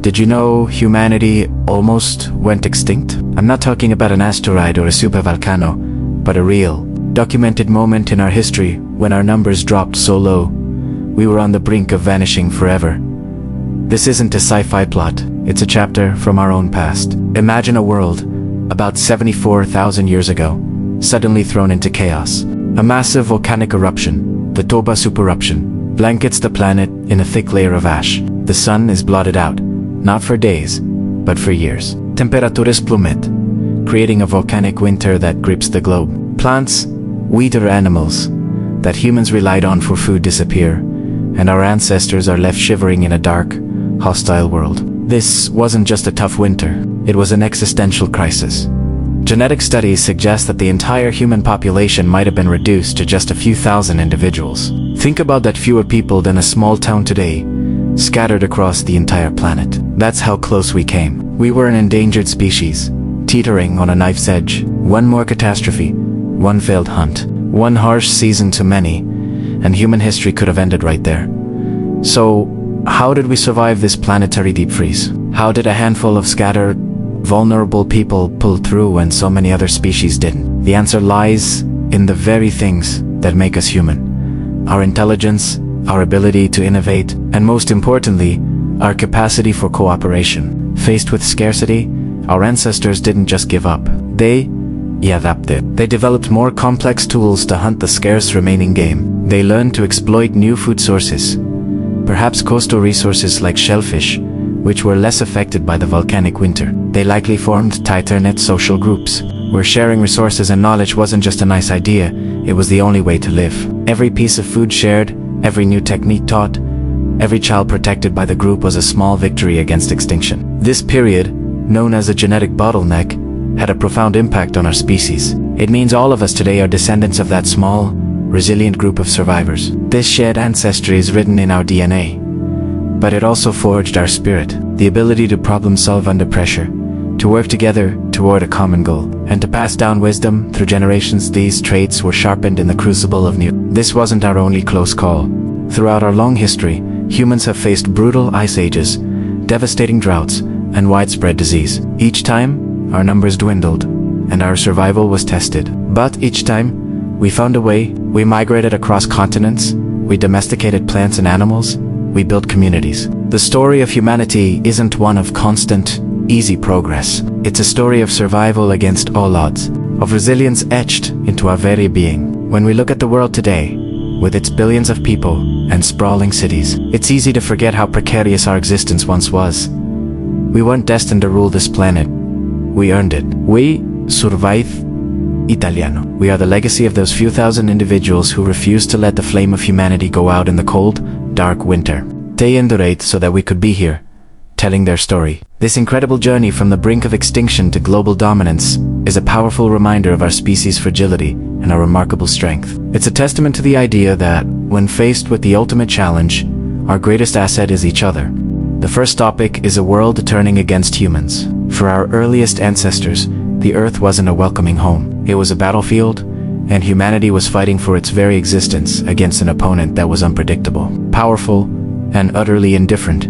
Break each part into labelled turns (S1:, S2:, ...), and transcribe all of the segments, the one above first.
S1: Did you know humanity almost went extinct? I'm not talking about an asteroid or a supervolcano, but a real, documented moment in our history when our numbers dropped so low, we were on the brink of vanishing forever. This isn't a sci-fi plot, it's a chapter from our own past. Imagine a world, about 74,000 years ago, suddenly thrown into chaos. A massive volcanic eruption, the Toba supereruption, blankets the planet in a thick layer of ash. The sun is blotted out, not for days, but for years. Temperatures plummet, creating a volcanic winter that grips the globe. Plants, wheat or animals that humans relied on for food disappear, and our ancestors are left shivering in a dark, hostile world. This wasn't just a tough winter, it was an existential crisis. Genetic studies suggest that the entire human population might have been reduced to just a few thousand individuals. Think about that, fewer people than a small town today, scattered across the entire planet. That's how close we came. We were an endangered species, teetering on a knife's edge. One more catastrophe, one failed hunt, one harsh season too many, and human history could have ended right there. So, how did we survive this planetary deep freeze? How did a handful of scattered, vulnerable people pull through when so many other species didn't? The answer lies in the very things that make us human. Our intelligence, our ability to innovate, and most importantly, our capacity for cooperation. Faced with scarcity, our ancestors didn't just give up. They adapted. They developed more complex tools to hunt the scarce remaining game. They learned to exploit new food sources, perhaps coastal resources like shellfish, which were less affected by the volcanic winter. They likely formed tighter-knit social groups, where sharing resources and knowledge wasn't just a nice idea, it was the only way to live. Every piece of food shared, every new technique taught, every child protected by the group was a small victory against extinction. This period, known as a genetic bottleneck, had a profound impact on our species. It means all of us today are descendants of that small, resilient group of survivors. This shared ancestry is written in our DNA, but it also forged our spirit, the ability to problem solve under pressure, to work together toward a common goal, and to pass down wisdom through generations. These traits were sharpened in the crucible of new. This wasn't our only close call. Throughout our long history, humans have faced brutal ice ages, devastating droughts, and widespread disease. Each time, our numbers dwindled, and our survival was tested. But each time, we found a way. We migrated across continents, we domesticated plants and animals, we built communities. The story of humanity isn't one of constant, easy progress. It's a story of survival against all odds, of resilience etched into our very being. When we look at the world today, with its billions of people and sprawling cities, it's easy to forget how precarious our existence once was. We weren't destined to rule this planet. We earned it. We survive Italiano. We are the legacy of those few thousand individuals who refused to let the flame of humanity go out in the cold, dark winter. They endured so that we could be here, telling their story. This incredible journey from the brink of extinction to global dominance is a powerful reminder of our species' fragility and our remarkable strength. It's a testament to the idea that, when faced with the ultimate challenge, our greatest asset is each other. The first topic is a world turning against humans. For our earliest ancestors, the Earth wasn't a welcoming home. It was a battlefield, and humanity was fighting for its very existence against an opponent that was unpredictable, powerful, and utterly indifferent: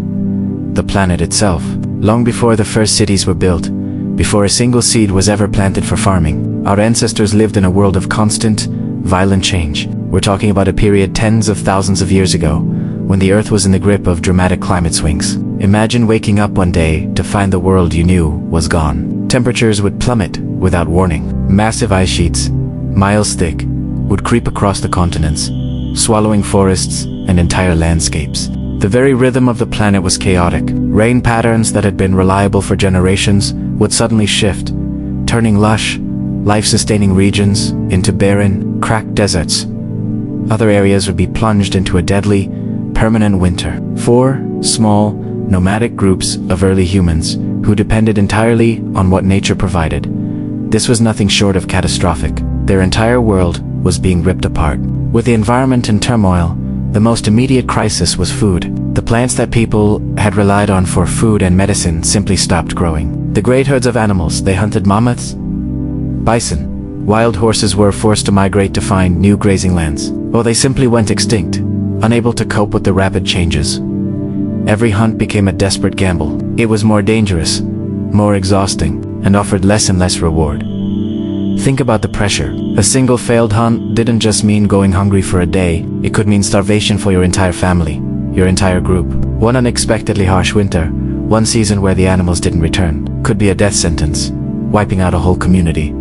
S1: the planet itself. Long before the first cities were built, before a single seed was ever planted for farming, our ancestors lived in a world of constant, violent change. We're talking about a period tens of thousands of years ago, when the Earth was in the grip of dramatic climate swings. Imagine waking up one day to find the world you knew was gone. Temperatures would plummet without warning. Massive ice sheets, miles thick, would creep across the continents, swallowing forests and entire landscapes. The very rhythm of the planet was chaotic. Rain patterns that had been reliable for generations would suddenly shift, turning lush, life-sustaining regions into barren, cracked deserts. Other areas would be plunged into a deadly, permanent winter. 4 small, nomadic groups of early humans who depended entirely on what nature provided. This was nothing short of catastrophic. Their entire world was being ripped apart. With the environment in turmoil, the most immediate crisis was food. The plants that people had relied on for food and medicine simply stopped growing. The great herds of animals, they hunted mammoths, bison, wild horses were forced to migrate to find new grazing lands, or they simply went extinct, unable to cope with the rapid changes. Every hunt became a desperate gamble. It was more dangerous, more exhausting, and offered less and less reward. Think about the pressure. A single failed hunt didn't just mean going hungry for a day, it could mean starvation for your entire family, your entire group. One unexpectedly harsh winter, one season where the animals didn't return, could be a death sentence, wiping out a whole community.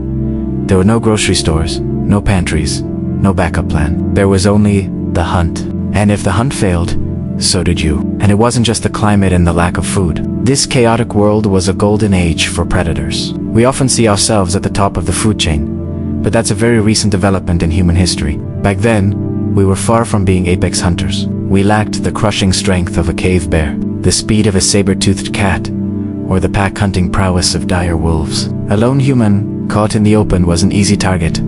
S1: There were no grocery stores, no pantries, no backup plan. There was only the hunt. And if the hunt failed, so did you. And it wasn't just the climate and the lack of food. This chaotic world was a golden age for predators. We often see ourselves at the top of the food chain, but that's a very recent development in human history. Back then, we were far from being apex hunters. We lacked the crushing strength of a cave bear, the speed of a saber-toothed cat, or the pack-hunting prowess of dire wolves. A lone human caught in the open was an easy target.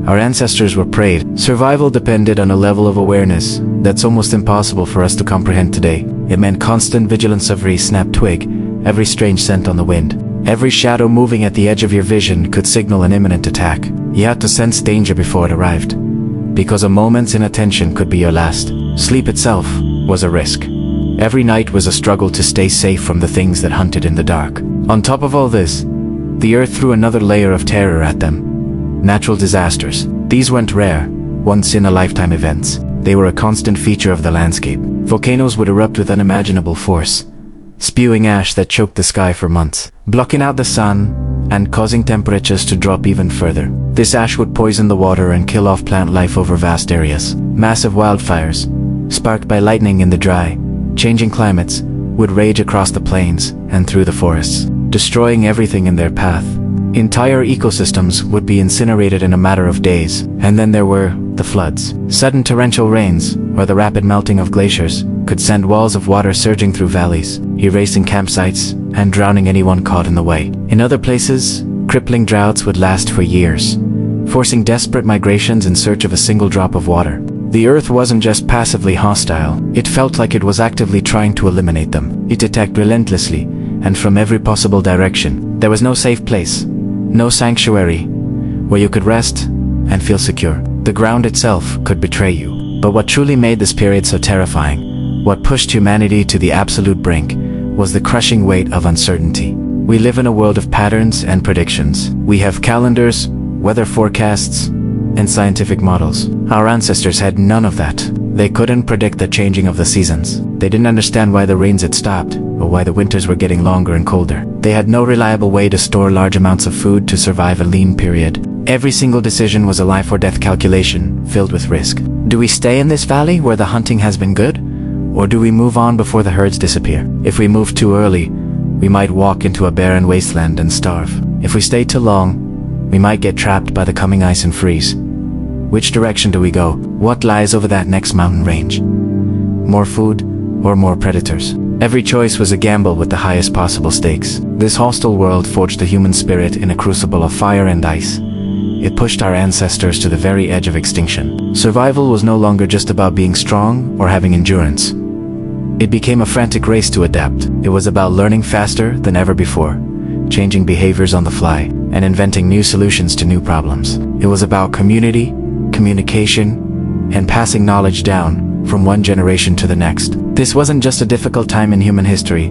S1: Our ancestors were preyed. Survival depended on a level of awareness that's almost impossible for us to comprehend today. It meant constant vigilance of every snapped twig, every strange scent on the wind. Every shadow moving at the edge of your vision could signal an imminent attack. You had to sense danger before it arrived, because a moment's inattention could be your last. Sleep itself was a risk. Every night was a struggle to stay safe from the things that hunted in the dark. On top of all this, the earth threw another layer of terror at them. Natural disasters. These weren't rare, once-in-a-lifetime events. They were a constant feature of the landscape. Volcanoes would erupt with unimaginable force, spewing ash that choked the sky for months, blocking out the sun and causing temperatures to drop even further. This ash would poison the water and kill off plant life over vast areas. Massive wildfires, sparked by lightning in the dry, changing climates, would rage across the plains and through the forests, destroying everything in their path. Entire ecosystems would be incinerated in a matter of days. And then there were the floods. Sudden torrential rains, or the rapid melting of glaciers, could send walls of water surging through valleys, erasing campsites and drowning anyone caught in the way. In other places, crippling droughts would last for years, forcing desperate migrations in search of a single drop of water. The earth wasn't just passively hostile, it felt like it was actively trying to eliminate them. It attacked relentlessly, and from every possible direction. There was no safe place, no sanctuary, where you could rest and feel secure. The ground itself could betray you. But what truly made this period so terrifying, what pushed humanity to the absolute brink, was the crushing weight of uncertainty. We live in a world of patterns and predictions. We have calendars, weather forecasts, and scientific models. Our ancestors had none of that. They couldn't predict the changing of the seasons. They didn't understand why the rains had stopped, or why the winters were getting longer and colder. They had no reliable way to store large amounts of food to survive a lean period. Every single decision was a life or death calculation, filled with risk. Do we stay in this valley where the hunting has been good? Or do we move on before the herds disappear? If we move too early, we might walk into a barren wasteland and starve. If we stay too long, we might get trapped by the coming ice and freeze. Which direction do we go? What lies over that next mountain range? More food or more predators? Every choice was a gamble with the highest possible stakes. This hostile world forged the human spirit in a crucible of fire and ice. It pushed our ancestors to the very edge of extinction. Survival was no longer just about being strong or having endurance. It became a frantic race to adapt. It was about learning faster than ever before, changing behaviors on the fly, and inventing new solutions to new problems. It was about community, communication, and passing knowledge down from one generation to the next. This wasn't just a difficult time in human history.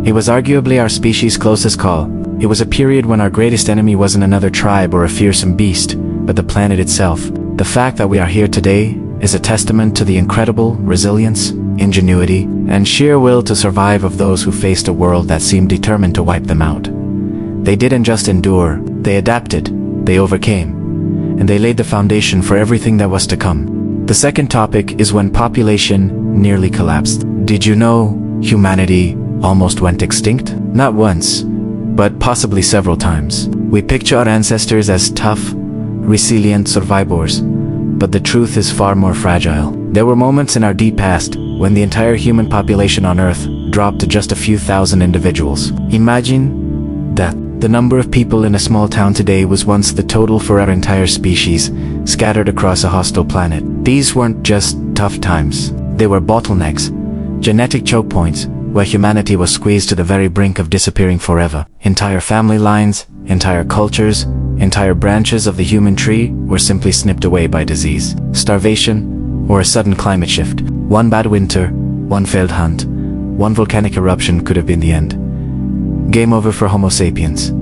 S1: It was arguably our species' closest call. It was a period when our greatest enemy wasn't another tribe or a fearsome beast, but the planet itself. The fact that we are here today is a testament to the incredible resilience, ingenuity, and sheer will to survive of those who faced a world that seemed determined to wipe them out. They didn't just endure, they adapted, they overcame, and they laid the foundation for everything that was to come. The second topic is when population nearly collapsed. Did you know humanity almost went extinct? Not once, but possibly several times. We picture our ancestors as tough, resilient survivors, but the truth is far more fragile. There were moments in our deep past when the entire human population on Earth dropped to just a few thousand individuals. Imagine that. The number of people in a small town today was once the total for our entire species, scattered across a hostile planet. These weren't just tough times. They were bottlenecks, genetic choke points, where humanity was squeezed to the very brink of disappearing forever. Entire family lines, entire cultures, entire branches of the human tree were simply snipped away by disease, starvation, or a sudden climate shift. One bad winter, one failed hunt, one volcanic eruption could have been the end. Game over for Homo sapiens.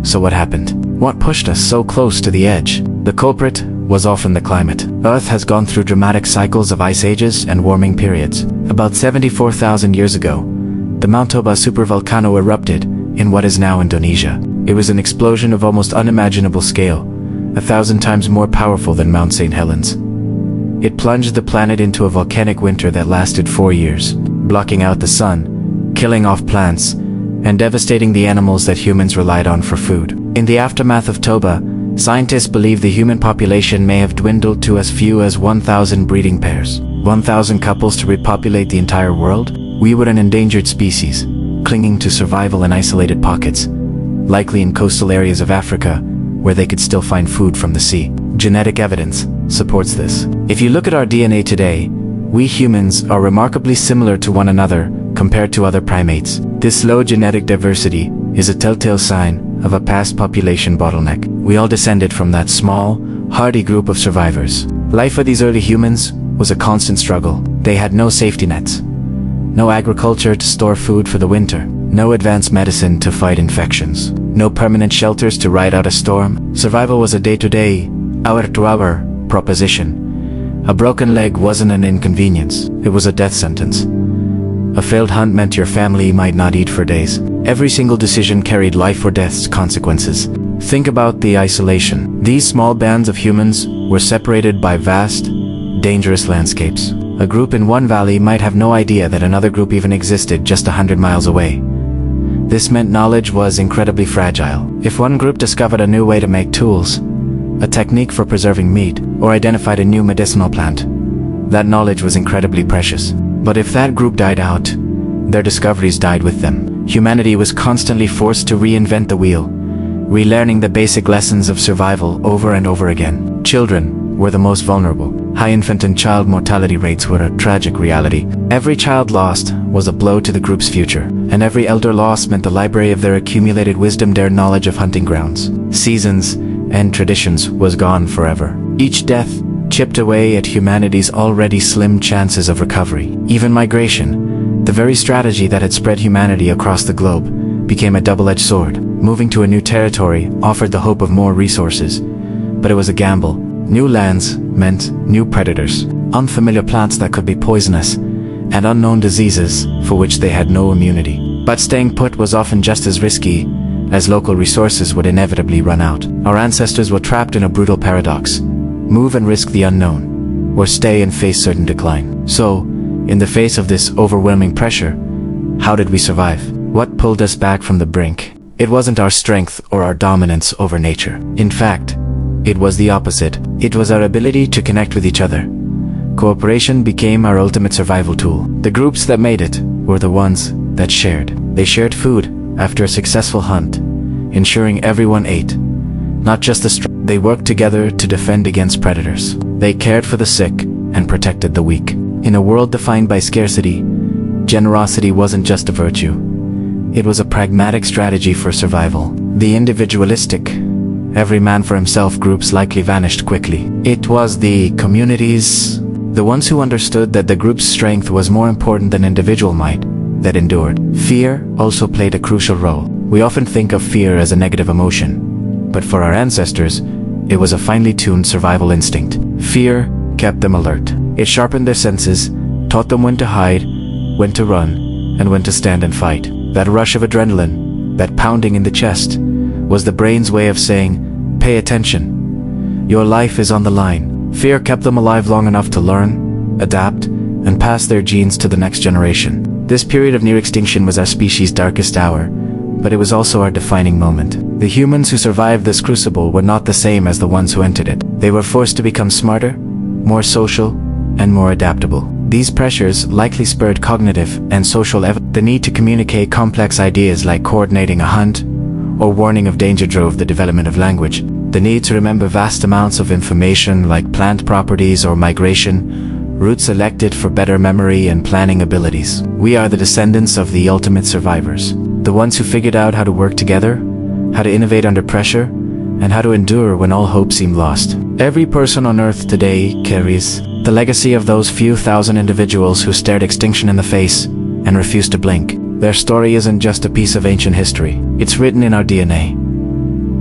S1: So what happened? What pushed us so close to the edge? The culprit was often the climate. Earth has gone through dramatic cycles of ice ages and warming periods. About 74,000 years ago, the Mount Toba supervolcano erupted in what is now Indonesia. It was an explosion of almost unimaginable scale, 1,000 times more powerful than Mount St. Helens. It plunged the planet into a volcanic winter that lasted 4 years, blocking out the sun, killing off plants, and devastating the animals that humans relied on for food. In the aftermath of Toba, scientists believe the human population may have dwindled to as few as 1,000 breeding pairs. 1,000 couples to repopulate the entire world? We were an endangered species, clinging to survival in isolated pockets, likely in coastal areas of Africa, where they could still find food from the sea. Genetic evidence supports this. If you look at our DNA today, we humans are remarkably similar to one another compared to other primates. This low genetic diversity is a telltale sign of a past population bottleneck. We all descended from that small, hardy group of survivors. Life for these early humans was a constant struggle. They had no safety nets, no agriculture to store food for the winter, no advanced medicine to fight infections, no permanent shelters to ride out a storm. Survival was a day-to-day, hour-to-hour proposition. A broken leg wasn't an inconvenience, it was a death sentence. A failed hunt meant your family might not eat for days. Every single decision carried life or death's consequences. Think about the isolation. These small bands of humans were separated by vast, dangerous landscapes. A group in one valley might have no idea that another group even existed just 100 miles away. This meant knowledge was incredibly fragile. If one group discovered a new way to make tools, a technique for preserving meat, or identified a new medicinal plant, that knowledge was incredibly precious. But if that group died out, their discoveries died with them. Humanity was constantly forced to reinvent the wheel, relearning the basic lessons of survival over and over again. Children were the most vulnerable. High infant and child mortality rates were a tragic reality. Every child lost was a blow to the group's future, and every elder loss meant the library of their accumulated wisdom, their knowledge of hunting grounds, seasons, and traditions was gone forever. Each death chipped away at humanity's already slim chances of recovery. Even migration, the very strategy that had spread humanity across the globe, became a double-edged sword. Moving to a new territory offered the hope of more resources, but it was a gamble. New lands meant new predators, unfamiliar plants that could be poisonous, and unknown diseases for which they had no immunity. But staying put was often just as risky, as local resources would inevitably run out. Our ancestors were trapped in a brutal paradox: move and risk the unknown, or stay and face certain decline. So, in the face of this overwhelming pressure, how did we survive? What pulled us back from the brink? It wasn't our strength or our dominance over nature. In fact, it was the opposite. It was our ability to connect with each other. Cooperation became our ultimate survival tool. The groups that made it were the ones that shared. They shared food after a successful hunt, ensuring everyone ate. Not just the strong. They worked together to defend against predators. They cared for the sick and protected the weak. In a world defined by scarcity, generosity wasn't just a virtue. It was a pragmatic strategy for survival. The individualistic, every man for himself groups likely vanished quickly. It was the communities, the ones who understood that the group's strength was more important than individual might, that endured. Fear also played a crucial role. We often think of fear as a negative emotion, but for our ancestors, it was a finely tuned survival instinct. Fear kept them alert. It sharpened their senses, taught them when to hide, when to run, and when to stand and fight. That rush of adrenaline, that pounding in the chest, was the brain's way of saying, pay attention. Your life is on the line. Fear kept them alive long enough to learn, adapt, and pass their genes to the next generation. This period of near extinction was our species' darkest hour, but it was also our defining moment. The humans who survived this crucible were not the same as the ones who entered it. They were forced to become smarter, more social, and more adaptable. These pressures likely spurred cognitive and social the need to communicate complex ideas like coordinating a hunt or warning of danger drove the development of language. The need to remember vast amounts of information like plant properties or migration routes elected for better memory and planning abilities. We are the descendants of the ultimate survivors, the ones who figured out how to work together, how to innovate under pressure, and how to endure when all hope seemed lost. Every person on Earth today carries the legacy of those few thousand individuals who stared extinction in the face and refuse to blink. Their story isn't just a piece of ancient history. It's written in our DNA.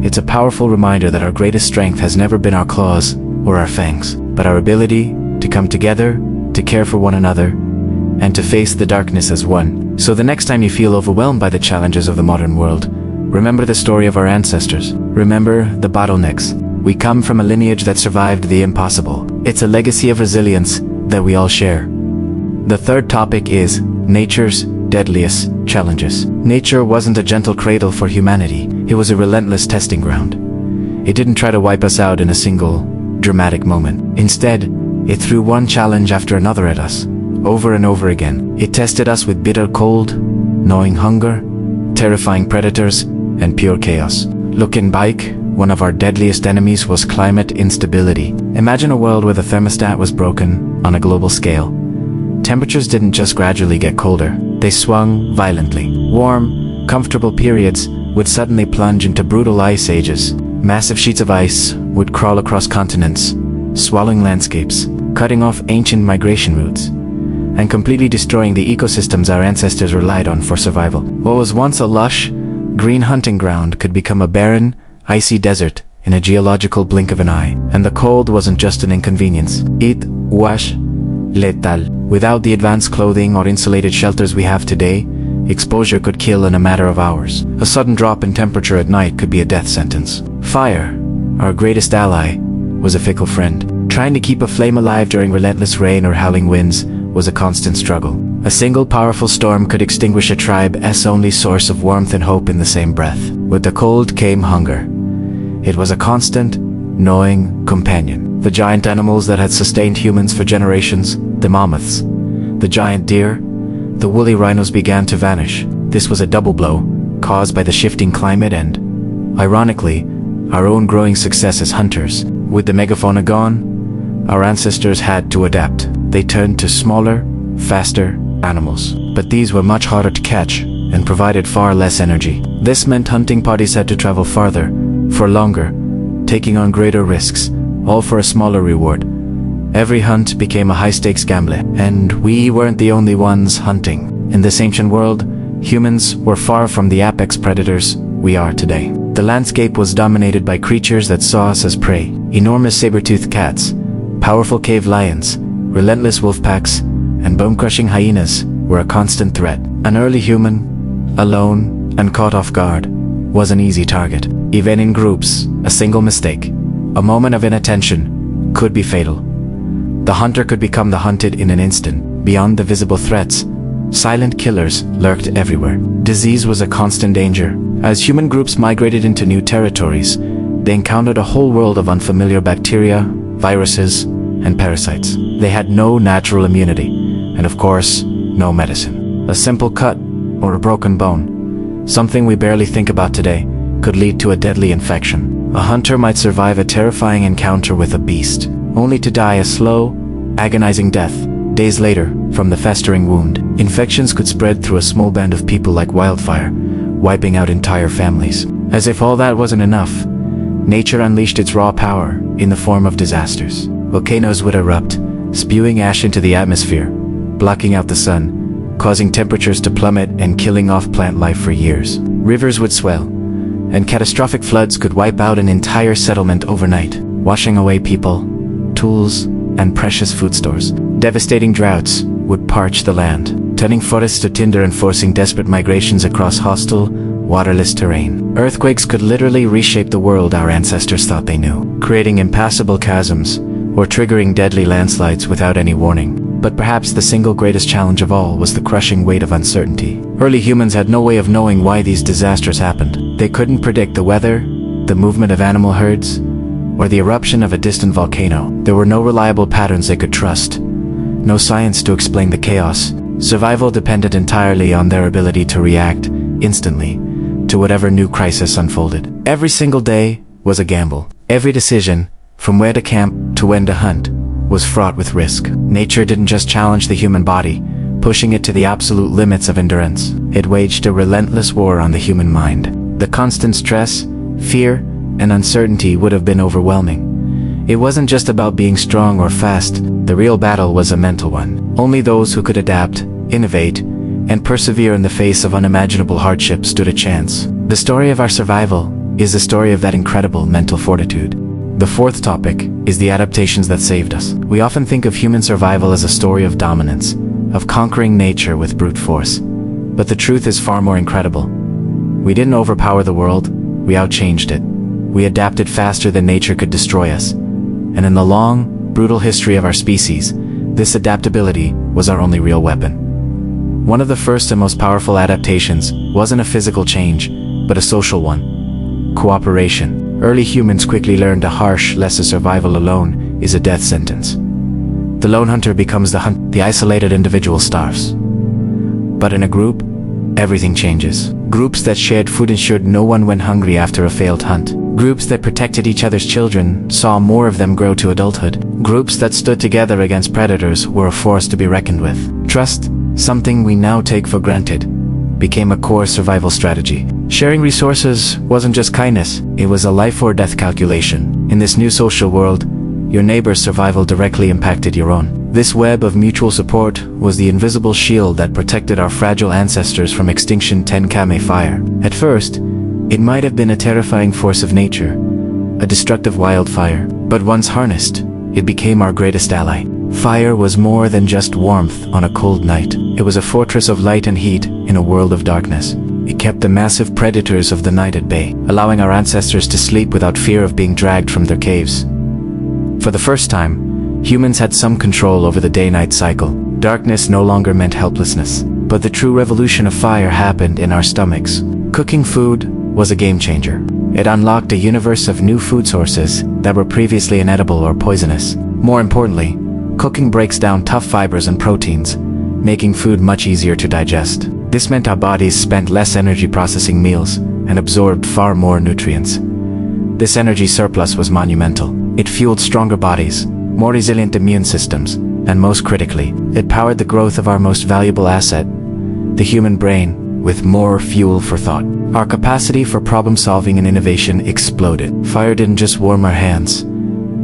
S1: It's a powerful reminder that our greatest strength has never been our claws or our fangs, but our ability to come together, to care for one another, and to face the darkness as one. So the next time you feel overwhelmed by the challenges of the modern world, remember the story of our ancestors. Remember the bottlenecks. We come from a lineage that survived the impossible. It's a legacy of resilience that we all share. The third topic is nature's deadliest challenges. Nature wasn't a gentle cradle for humanity. It was a relentless testing ground. It didn't try to wipe us out in a single, dramatic moment. Instead, it threw one challenge after another at us, over and over again. It tested us with bitter cold, gnawing hunger, terrifying predators, and pure chaos. Looking back, one of our deadliest enemies was climate instability. Imagine a world where the thermostat was broken on a global scale. Temperatures didn't just gradually get colder, they swung violently. Warm, comfortable periods would suddenly plunge into brutal ice ages. Massive sheets of ice would crawl across continents, swallowing landscapes, cutting off ancient migration routes, and completely destroying the ecosystems our ancestors relied on for survival. What was once a lush, green hunting ground could become a barren, icy desert in a geological blink of an eye. And the cold wasn't just an inconvenience. It was lethal. Without the advanced clothing or insulated shelters we have today, exposure could kill in a matter of hours. A sudden drop in temperature at night could be a death sentence. Fire, our greatest ally, was a fickle friend. Trying to keep a flame alive during relentless rain or howling winds was a constant struggle. A single powerful storm could extinguish a tribe's only source of warmth and hope in the same breath. With the cold came hunger. It was a constant, gnawing companion. The giant animals that had sustained humans for generations, the mammoths, the giant deer, the woolly rhinos began to vanish. This was a double blow, caused by the shifting climate and, ironically, our own growing success as hunters. With the megafauna gone, our ancestors had to adapt. They turned to smaller, faster animals. But these were much harder to catch and provided far less energy. This meant hunting parties had to travel farther, for longer, taking on greater risks, all for a smaller reward. Every hunt became a high-stakes gamble, and we weren't the only ones hunting. In this ancient world, humans were far from the apex predators we are today. The landscape was dominated by creatures that saw us as prey. Enormous saber-toothed cats, powerful cave lions, relentless wolf packs, and bone-crushing hyenas were a constant threat. An early human, alone and caught off guard, was an easy target. Even in groups, a single mistake, a moment of inattention, could be fatal. The hunter could become the hunted in an instant. Beyond the visible threats, silent killers lurked everywhere. Disease was a constant danger. As human groups migrated into new territories, they encountered a whole world of unfamiliar bacteria, viruses, and parasites. They had no natural immunity, and of course, no medicine. A simple cut or a broken bone, something we barely think about today, could lead to a deadly infection. A hunter might survive a terrifying encounter with a beast, only to die a slow, agonizing death days later from the festering wound. Infections could spread through a small band of people like wildfire, wiping out entire families. As if all that wasn't enough, nature unleashed its raw power in the form of disasters. Volcanoes would erupt, spewing ash into the atmosphere, blocking out the sun, causing temperatures to plummet and killing off plant life for years. Rivers would swell, and catastrophic floods could wipe out an entire settlement overnight, washing away people, tools, and precious food stores. Devastating droughts would parch the land, turning forests to tinder and forcing desperate migrations across hostile, waterless terrain. Earthquakes could literally reshape the world our ancestors thought they knew, creating impassable chasms or triggering deadly landslides without any warning. But perhaps the single greatest challenge of all was the crushing weight of uncertainty. Early humans had no way of knowing why these disasters happened. They couldn't predict the weather, the movement of animal herds, or the eruption of a distant volcano. There were no reliable patterns they could trust, no science to explain the chaos. Survival depended entirely on their ability to react instantly to whatever new crisis unfolded. Every single day was a gamble. Every decision, from where to camp to when to hunt, was fraught with risk. Nature didn't just challenge the human body, pushing it to the absolute limits of endurance. It waged a relentless war on the human mind. The constant stress, fear, and uncertainty would have been overwhelming. It wasn't just about being strong or fast. The real battle was a mental one. Only those who could adapt, innovate, and persevere in the face of unimaginable hardship stood a chance. The story of our survival is the story of that incredible mental fortitude. The fourth topic is the adaptations that saved us. We often think of human survival as a story of dominance, of conquering nature with brute force. But the truth is far more incredible. We didn't overpower the world, we outchanged it. We adapted faster than nature could destroy us. And in the long, brutal history of our species, this adaptability was our only real weapon. One of the first and most powerful adaptations wasn't a physical change, but a social one. Cooperation. Early humans quickly learned a harsh lesson: survival alone is a death sentence. The lone hunter becomes the isolated individual starves. But in a group, everything changes. Groups that shared food ensured no one went hungry after a failed hunt. Groups that protected each other's children saw more of them grow to adulthood. Groups that stood together against predators were a force to be reckoned with. Trust, something we now take for granted, became a core survival strategy. Sharing resources wasn't just kindness, it was a life or death calculation. In this new social world, your neighbor's survival directly impacted your own. This web of mutual support was the invisible shield that protected our fragile ancestors from extinction 10 km fire. At first, it might have been a terrifying force of nature, a destructive wildfire, but once harnessed, it became our greatest ally. Fire was more than just warmth on a cold night. It was a fortress of light and heat in a world of darkness. It kept the massive predators of the night at bay, allowing our ancestors to sleep without fear of being dragged from their caves. For the first time, humans had some control over the day-night cycle. Darkness no longer meant helplessness, but the true revolution of fire happened in our stomachs. Cooking food was a game changer. It unlocked a universe of new food sources that were previously inedible or poisonous. More importantly, cooking breaks down tough fibers and proteins, making food much easier to digest. This meant our bodies spent less energy processing meals and absorbed far more nutrients. This energy surplus was monumental. It fueled stronger bodies, more resilient immune systems, and most critically, it powered the growth of our most valuable asset, the human brain, with more fuel for thought. Our capacity for problem-solving and innovation exploded. Fire didn't just warm our hands,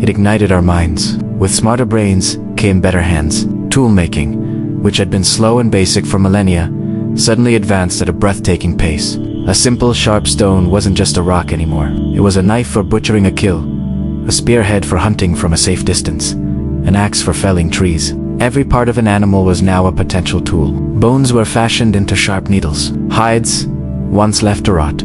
S1: it ignited our minds. With smarter brains came better hands. Tool-making, which had been slow and basic for millennia, suddenly advanced at a breathtaking pace. A simple, sharp stone wasn't just a rock anymore. It was a knife for butchering a kill, a spearhead for hunting from a safe distance, an axe for felling trees. Every part of an animal was now a potential tool. Bones were fashioned into sharp needles. Hides, once left to rot,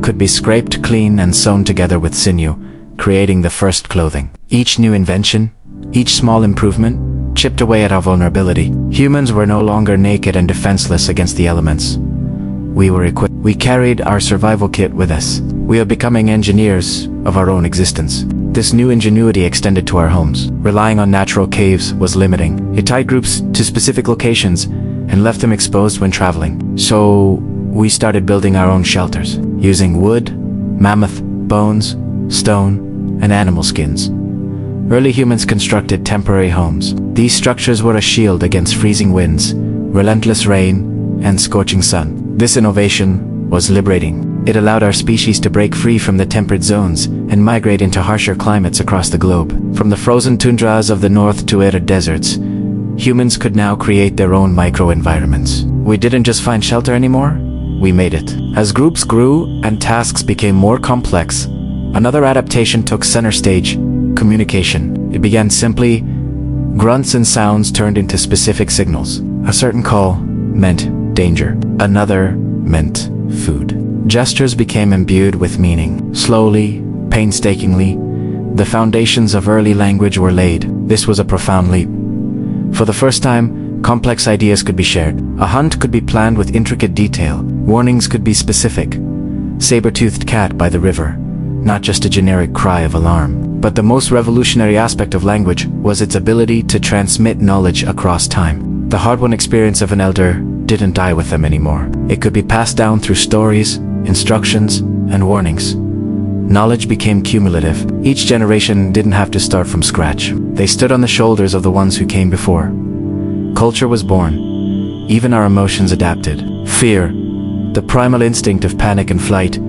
S1: could be scraped clean and sewn together with sinew, creating the first clothing. Each new invention, each small improvement, chipped away at our vulnerability. Humans were no longer naked and defenseless against the elements. We were equipped. We carried our survival kit with us. We are becoming engineers of our own existence. This new ingenuity extended to our homes. Relying on natural caves was limiting. It tied groups to specific locations and left them exposed when traveling. So we started building our own shelters, using wood, mammoth bones, stone, and animal skins. Early humans constructed temporary homes. These structures were a shield against freezing winds, relentless rain, and scorching sun. This innovation was liberating. It allowed our species to break free from the temperate zones and migrate into harsher climates across the globe. From the frozen tundras of the north to arid deserts, humans could now create their own micro-environments. We didn't just find shelter anymore, we made it. As groups grew and tasks became more complex, another adaptation took center stage: communication. It began simply. Grunts and sounds turned into specific signals. A certain call meant danger. Another meant food. Gestures became imbued with meaning. Slowly, painstakingly, the foundations of early language were laid. This was a profound leap. For the first time, complex ideas could be shared. A hunt could be planned with intricate detail. Warnings could be specific. Saber-toothed cat by the river, not just a generic cry of alarm. But the most revolutionary aspect of language was its ability to transmit knowledge across time. The hard-won experience of an elder didn't die with them anymore. It could be passed down through stories, instructions, and warnings. Knowledge became cumulative. Each generation didn't have to start from scratch. They stood on the shoulders of the ones who came before. Culture was born. Even our emotions adapted. Fear, the primal instinct of panic and flight,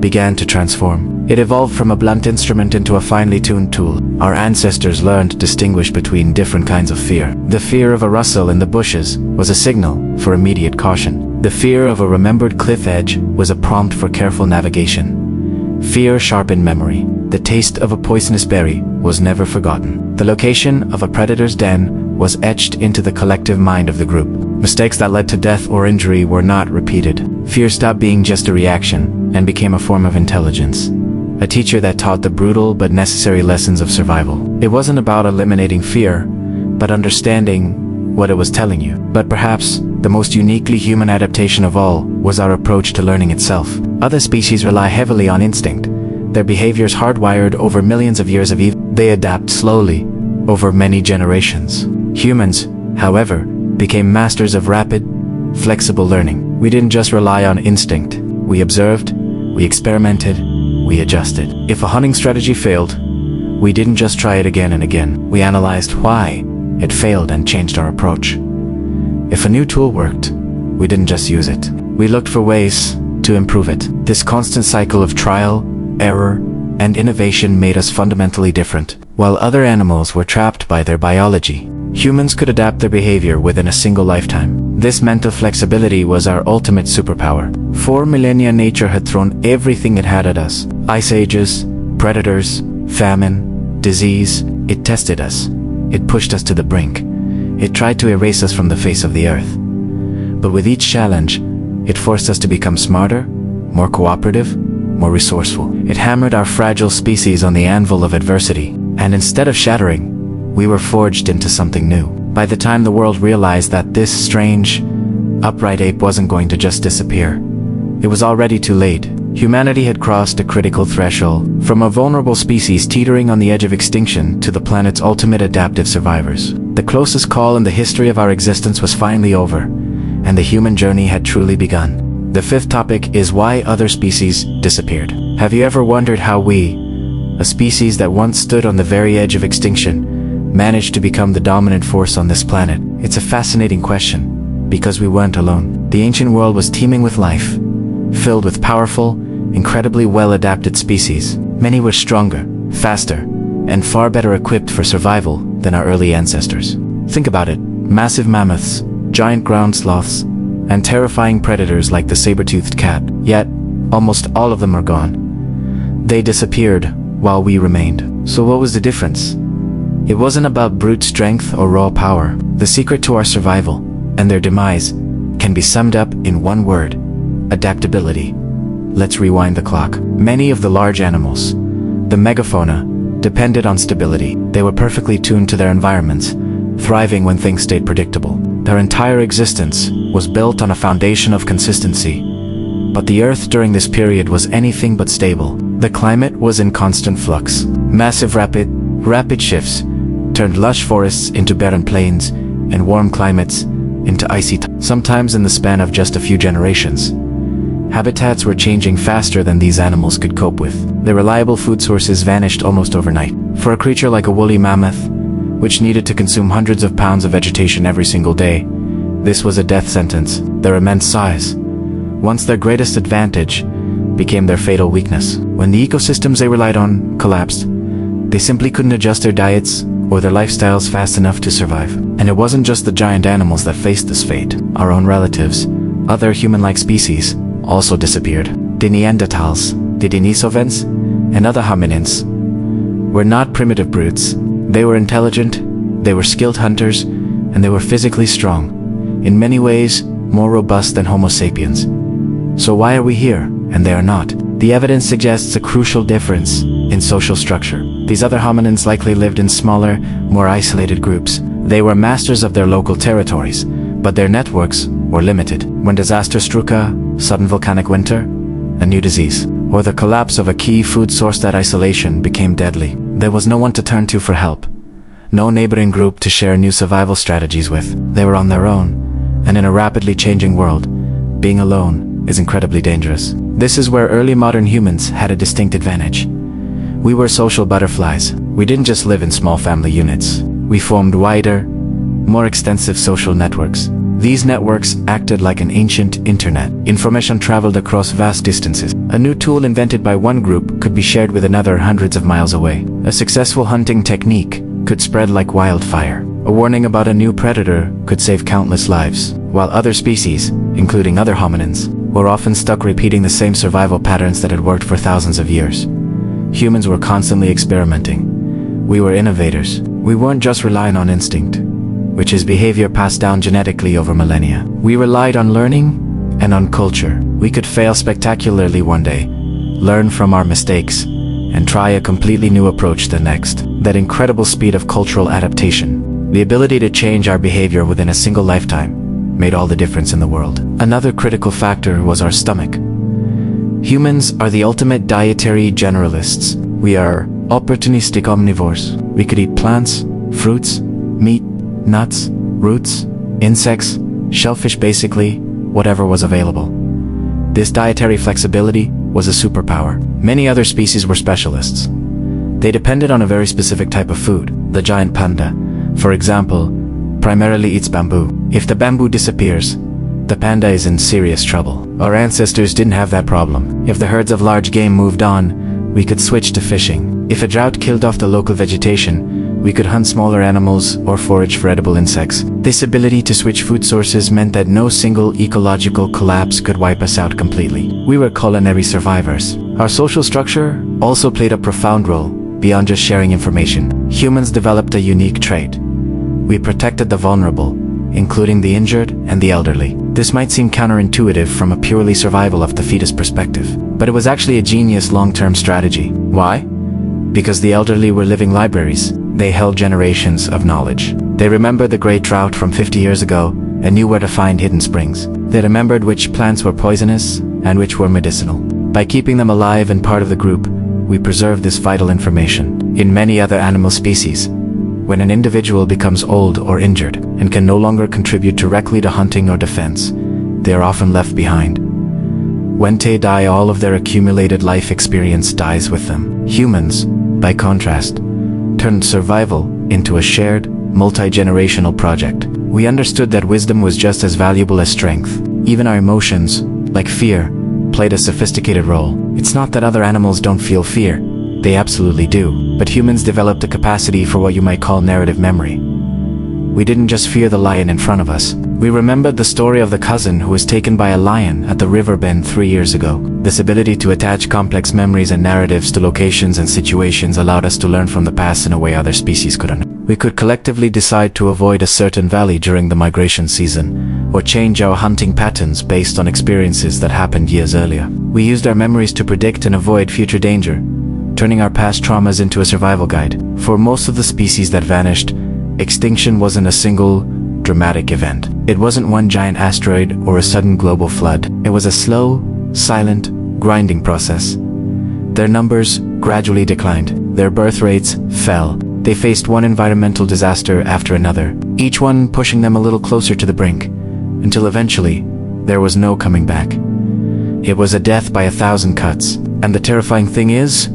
S1: began to transform. It evolved from a blunt instrument into a finely tuned tool. Our ancestors learned to distinguish between different kinds of fear. The fear of a rustle in the bushes was a signal for immediate caution. The fear of a remembered cliff edge was a prompt for careful navigation. Fear sharpened memory. The taste of a poisonous berry was never forgotten. The location of a predator's den was etched into the collective mind of the group. Mistakes that led to death or injury were not repeated. Fear stopped being just a reaction and became a form of intelligence. A teacher that taught the brutal but necessary lessons of survival. It wasn't about eliminating fear, but understanding what it was telling you. But perhaps the most uniquely human adaptation of all was our approach to learning itself. Other species rely heavily on instinct. Their behaviors hardwired over millions of years of evolution. They adapt slowly over many generations. Humans, however, became masters of rapid, flexible learning. We didn't just rely on instinct. We observed, we experimented, we adjusted. If a hunting strategy failed, we didn't just try it again and again. We analyzed why it failed and changed our approach. If a new tool worked, we didn't just use it. We looked for ways to improve it. This constant cycle of trial, error, and innovation made us fundamentally different. While other animals were trapped by their biology, humans could adapt their behavior within a single lifetime. This mental flexibility was our ultimate superpower. For millennia, nature had thrown everything it had at us. Ice ages, predators, famine, disease. It tested us. It pushed us to the brink. It tried to erase us from the face of the earth. But with each challenge, it forced us to become smarter, more cooperative, more resourceful. It hammered our fragile species on the anvil of adversity. And instead of shattering, we were forged into something new. By the time the world realized that this strange, upright ape wasn't going to just disappear, it was already too late. Humanity had crossed a critical threshold, from a vulnerable species teetering on the edge of extinction to the planet's ultimate adaptive survivors. The closest call in the history of our existence was finally over, and the human journey had truly begun. The fifth topic is why other species disappeared. Have you ever wondered how we, a species that once stood on the very edge of extinction, managed to become the dominant force on this planet? It's a fascinating question, because we weren't alone. The ancient world was teeming with life, filled with powerful, incredibly well-adapted species. Many were stronger, faster, and far better equipped for survival than our early ancestors. Think about it: massive mammoths, giant ground sloths, and terrifying predators like the saber-toothed cat. Yet, almost all of them are gone. They disappeared while we remained. So what was the difference? It wasn't about brute strength or raw power. The secret to our survival and their demise can be summed up in one word: adaptability. Let's rewind the clock. Many of the large animals, the megafauna, depended on stability. They were perfectly tuned to their environments, thriving when things stayed predictable. Their entire existence was built on a foundation of consistency. But the Earth during this period was anything but stable. The climate was in constant flux. Massive rapid shifts turned lush forests into barren plains, and warm climates into icy sometimes in the span of just a few generations. Habitats were changing faster than these animals could cope with. Their reliable food sources vanished almost overnight. For a creature like a woolly mammoth, which needed to consume hundreds of pounds of vegetation every single day, this was a death sentence. Their immense size, once their greatest advantage, became their fatal weakness. When the ecosystems they relied on collapsed, they simply couldn't adjust their diets or their lifestyles fast enough to survive. And it wasn't just the giant animals that faced this fate. Our own relatives, other human-like species, also disappeared. The Neanderthals, the Denisovans, and other hominins were not primitive brutes. They were intelligent, they were skilled hunters, and they were physically strong, in many ways more robust than Homo sapiens. So why are we here, and they are not? The evidence suggests a crucial difference in social structure. These other hominins likely lived in smaller, more isolated groups. They were masters of their local territories, but their networks were limited. When disaster struck, a sudden volcanic winter, a new disease, or the collapse of a key food source, that isolation became deadly. There was no one to turn to for help, no neighboring group to share new survival strategies with. They were on their own, and in a rapidly changing world, being alone is incredibly dangerous. This is where early modern humans had a distinct advantage. We were social butterflies. We didn't just live in small family units. We formed wider, more extensive social networks. These networks acted like an ancient internet. Information traveled across vast distances. A new tool invented by one group could be shared with another hundreds of miles away. A successful hunting technique could spread like wildfire. A warning about a new predator could save countless lives, while other species, including other hominins, were often stuck repeating the same survival patterns that had worked for thousands of years. Humans were constantly experimenting. We were innovators. We weren't just relying on instinct, which is behavior passed down genetically over millennia. We relied on learning and on culture. We could fail spectacularly one day, learn from our mistakes, and try a completely new approach the next. That incredible speed of cultural adaptation, the ability to change our behavior within a single lifetime, made all the difference in the world. Another critical factor was our stomach. Humans are the ultimate dietary generalists. We are opportunistic omnivores. We could eat plants, fruits, meat, nuts, roots, insects, shellfish, basically whatever was available. This dietary flexibility was a superpower. Many other species were specialists. They depended on a very specific type of food. The giant panda, for example, primarily eats bamboo. If the bamboo disappears, the panda is in serious trouble. Our ancestors didn't have that problem. If the herds of large game moved on, we could switch to fishing. If a drought killed off the local vegetation, we could hunt smaller animals or forage for edible insects. This ability to switch food sources meant that no single ecological collapse could wipe us out completely. We were culinary survivors. Our social structure also played a profound role beyond just sharing information. Humans developed a unique trait. We protected the vulnerable, including the injured and the elderly. This might seem counterintuitive from a purely survival of the fetus perspective, but it was actually a genius long-term strategy. Why? Because the elderly were living libraries. They held generations of knowledge. They remembered the great drought from 50 years ago and knew where to find hidden springs. They remembered which plants were poisonous and which were medicinal. By keeping them alive and part of the group, we preserve this vital information. In many other animal species, when an individual becomes old or injured and can no longer contribute directly to hunting or defense, they are often left behind. When they die, all of their accumulated life experience dies with them. Humans, by contrast, turned survival into a shared, multi-generational project. We understood that wisdom was just as valuable as strength. Even our emotions, like fear, played a sophisticated role. It's not that other animals don't feel fear. They absolutely do. But humans developed a capacity for what you might call narrative memory. We didn't just fear the lion in front of us. We remembered the story of the cousin who was taken by a lion at the river bend 3 years ago. This ability to attach complex memories and narratives to locations and situations allowed us to learn from the past in a way other species couldn't. We could collectively decide to avoid a certain valley during the migration season, or change our hunting patterns based on experiences that happened years earlier. We used our memories to predict and avoid future danger, turning our past traumas into a survival guide. For most of the species that vanished, extinction wasn't a single, dramatic event. It wasn't one giant asteroid or a sudden global flood. It was a slow, silent, grinding process. Their numbers gradually declined. Their birth rates fell. They faced one environmental disaster after another, each one pushing them a little closer to the brink, until eventually, there was no coming back. It was a death by 1,000 cuts. And the terrifying thing is,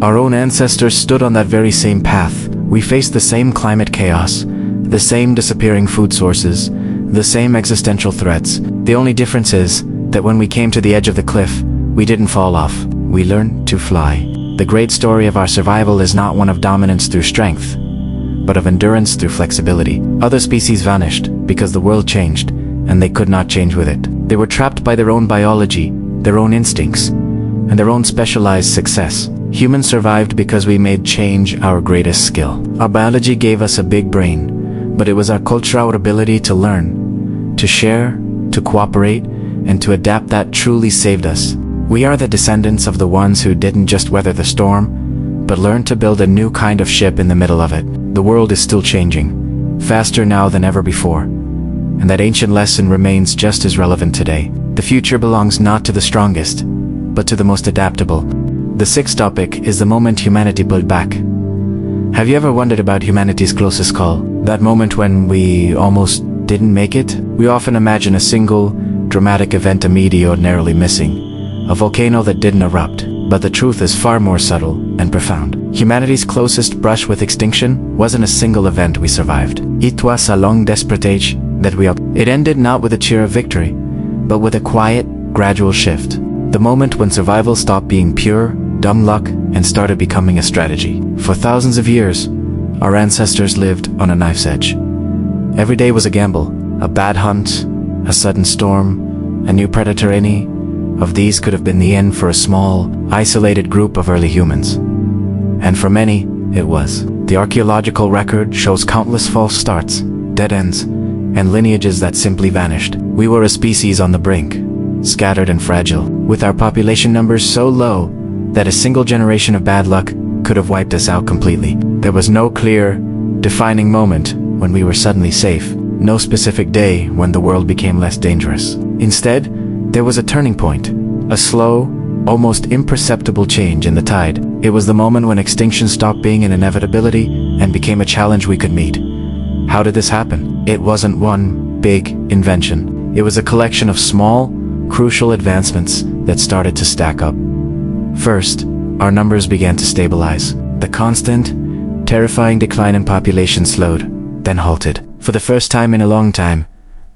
S1: our own ancestors stood on that very same path. We faced the same climate chaos, the same disappearing food sources, the same existential threats. The only difference is that when we came to the edge of the cliff, we didn't fall off. We learned to fly. The great story of our survival is not one of dominance through strength, but of endurance through flexibility. Other species vanished because the world changed, and they could not change with it. They were trapped by their own biology, their own instincts, and their own specialized success. Humans survived because we made change our greatest skill. Our biology gave us a big brain, but it was our culture, our ability to learn, to share, to cooperate, and to adapt that truly saved us. We are the descendants of the ones who didn't just weather the storm, but learned to build a new kind of ship in the middle of it. The world is still changing, faster now than ever before, and that ancient lesson remains just as relevant today. The future belongs not to the strongest, but to the most adaptable. The sixth topic is the moment humanity pulled back. Have you ever wondered about humanity's closest call? That moment when we almost didn't make it? We often imagine a single, dramatic event immediately ordinarily missing. A volcano that didn't erupt. But the truth is far more subtle and profound. Humanity's closest brush with extinction wasn't a single event we survived. It was a long, desperate age that we up. It ended not with a cheer of victory, but with a quiet, gradual shift. The moment when survival stopped being pure, dumb luck and started becoming a strategy. For thousands of years, our ancestors lived on a knife's edge. Every day was a gamble, a bad hunt, a sudden storm, a new predator. Any of these could have been the end for a small, isolated group of early humans. And for many, it was. The archaeological record shows countless false starts, dead ends, and lineages that simply vanished. We were a species on the brink, scattered and fragile, with our population numbers so low that a single generation of bad luck could have wiped us out completely. There was no clear, defining moment when we were suddenly safe, no specific day when the world became less dangerous. Instead, there was a turning point, a slow, almost imperceptible change in the tide. It was the moment when extinction stopped being an inevitability and became a challenge we could meet. How did this happen? It wasn't one big invention. It was a collection of small, crucial advancements that started to stack up. First, our numbers began to stabilize. The constant, terrifying decline in population slowed, then halted. For the first time in a long time,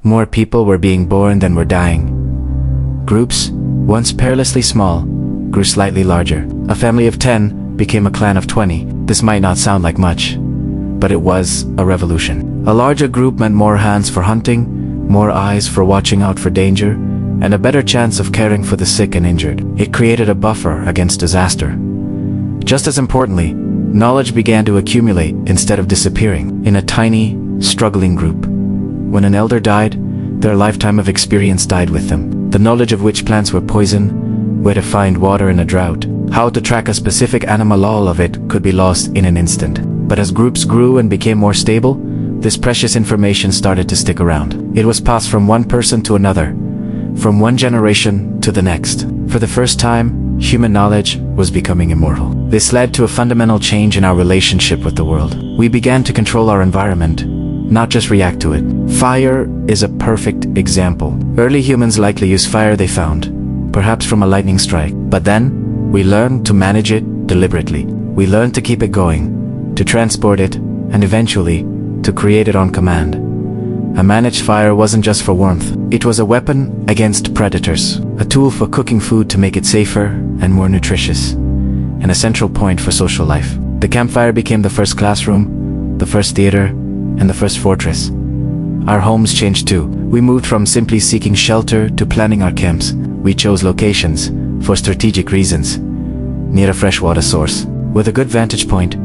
S1: more people were being born than were dying. Groups, once perilously small, grew slightly larger. A family of 10 became a clan of 20. This might not sound like much, but it was a revolution. A larger group meant more hands for hunting, more eyes for watching out for danger, and a better chance of caring for the sick and injured. It created a buffer against disaster. Just as importantly, knowledge began to accumulate instead of disappearing in a tiny, struggling group. When an elder died, their lifetime of experience died with them. The knowledge of which plants were poison, where to find water in a drought, how to track a specific animal, all of it could be lost in an instant. But as groups grew and became more stable, this precious information started to stick around. It was passed from one person to another, from one generation to the next. For the first time, human knowledge was becoming immortal. This led to a fundamental change in our relationship with the world. We began to control our environment, not just react to it. Fire is a perfect example. Early humans likely used fire they found, perhaps from a lightning strike. But then, we learned to manage it deliberately. We learned to keep it going, to transport it, and eventually, to create it on command. A managed fire wasn't just for warmth. It was a weapon against predators, a tool for cooking food to make it safer and more nutritious, and a central point for social life. The campfire became the first classroom, the first theater, and the first fortress. Our homes changed too. We moved from simply seeking shelter to planning our camps. We chose locations, for strategic reasons, near a freshwater source, with a good vantage point,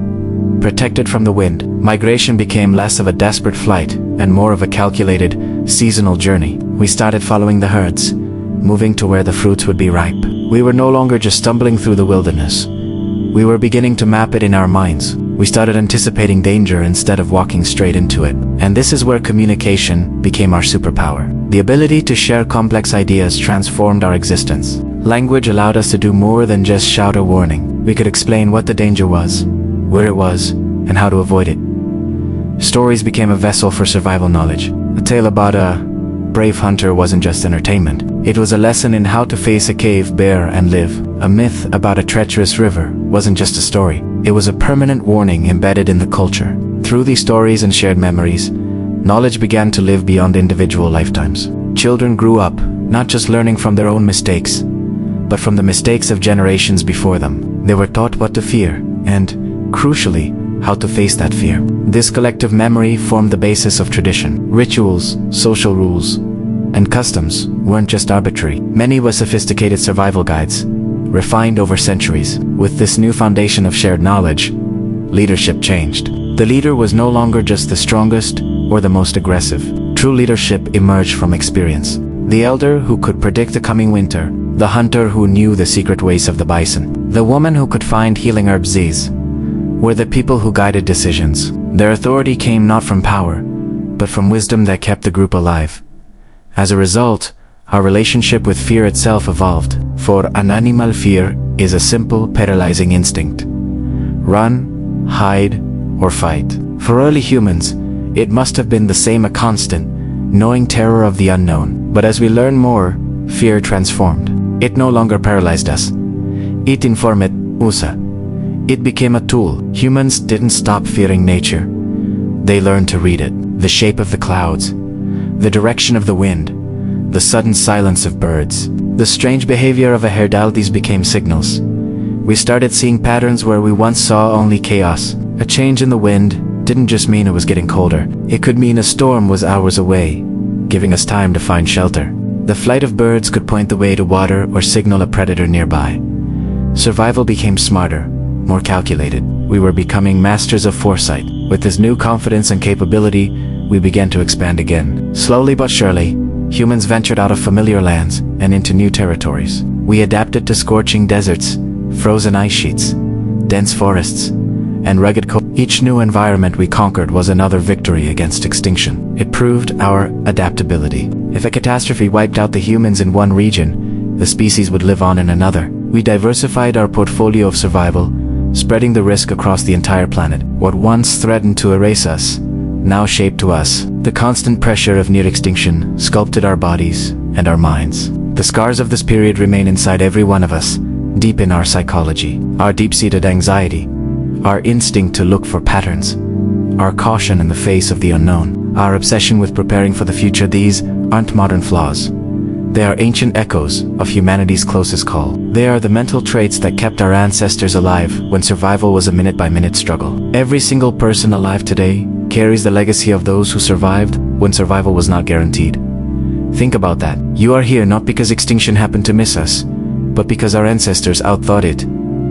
S1: protected from the wind. Migration became less of a desperate flight and more of a calculated, seasonal journey. We started following the herds, moving to where the fruits would be ripe. We were no longer just stumbling through the wilderness. We were beginning to map it in our minds. We started anticipating danger instead of walking straight into it. And this is where communication became our superpower. The ability to share complex ideas transformed our existence. Language allowed us to do more than just shout a warning. We could explain what the danger was, where it was, and how to avoid it. Stories became a vessel for survival knowledge. A tale about a brave hunter wasn't just entertainment. It was a lesson in how to face a cave bear and live. A myth about a treacherous river wasn't just a story. It was a permanent warning embedded in the culture. Through these stories and shared memories, knowledge began to live beyond individual lifetimes. Children grew up, not just learning from their own mistakes, but from the mistakes of generations before them. They were taught what to fear, and, crucially, how to face that fear. This collective memory formed the basis of tradition. Rituals, social rules, and customs weren't just arbitrary. Many were sophisticated survival guides, refined over centuries. With this new foundation of shared knowledge, leadership changed. The leader was no longer just the strongest or the most aggressive. True leadership emerged from experience. The elder who could predict the coming winter, the hunter who knew the secret ways of the bison, the woman who could find healing herbs, these were the people who guided decisions. Their authority came not from power, but from wisdom that kept the group alive. As a result, our relationship with fear itself evolved. For an animal, fear is a simple, paralyzing instinct. Run, hide, or fight. For early humans, it must have been the same, a constant, knowing terror of the unknown. But as we learn more, fear transformed. It no longer paralyzed us. It informed us. It became a tool. Humans didn't stop fearing nature. They learned to read it. The shape of the clouds, The direction of the wind, the sudden silence of birds, the strange behavior of a herdaldes became signals. We started seeing patterns where we once saw only chaos. A change in the wind didn't just mean it was getting colder. It could mean a storm was hours away, giving us time to find shelter. The flight of birds could point the way to water or signal a predator nearby. Survival became smarter, more calculated. We were becoming masters of foresight. With this new confidence and capability, we began to expand again. Slowly but surely, humans ventured out of familiar lands and into new territories. We adapted to scorching deserts, frozen ice sheets, dense forests, and rugged coast. Each new environment we conquered was another victory against extinction. It proved our adaptability. If a catastrophe wiped out the humans in one region, the species would live on in another. We diversified our portfolio of survival, spreading the risk across the entire planet. What once threatened to erase us, now shaped to us. The constant pressure of near extinction sculpted our bodies and our minds. The scars of this period remain inside every one of us, deep in our psychology. Our deep-seated anxiety, our instinct to look for patterns, our caution in the face of the unknown, our obsession with preparing for the future. These aren't modern flaws. They are ancient echoes of humanity's closest call. They are the mental traits that kept our ancestors alive when survival was a minute-by-minute struggle. Every single person alive today carries the legacy of those who survived when survival was not guaranteed. Think about that. You are here not because extinction happened to miss us, but because our ancestors outthought it,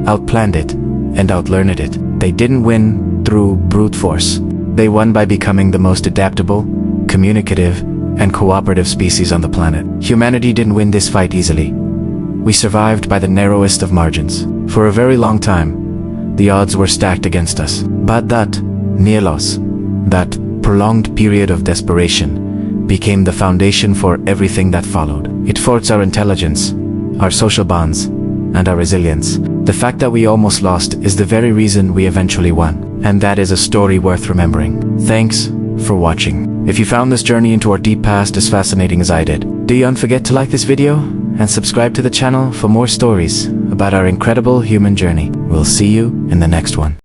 S1: outplanned it, and outlearned it. They didn't win through brute force. They won by becoming the most adaptable, communicative, and cooperative species on the planet. Humanity didn't win this fight easily. We survived by the narrowest of margins. For a very long time, the odds were stacked against us. But that near loss, that prolonged period of desperation, became the foundation for everything that followed. It forged our intelligence, our social bonds, and our resilience. The fact that we almost lost is the very reason we eventually won. And that is a story worth remembering. Thanks for watching. If you found this journey into our deep past as fascinating as I did, don't forget to like this video and subscribe to the channel for more stories about our incredible human journey. We'll see you in the next one.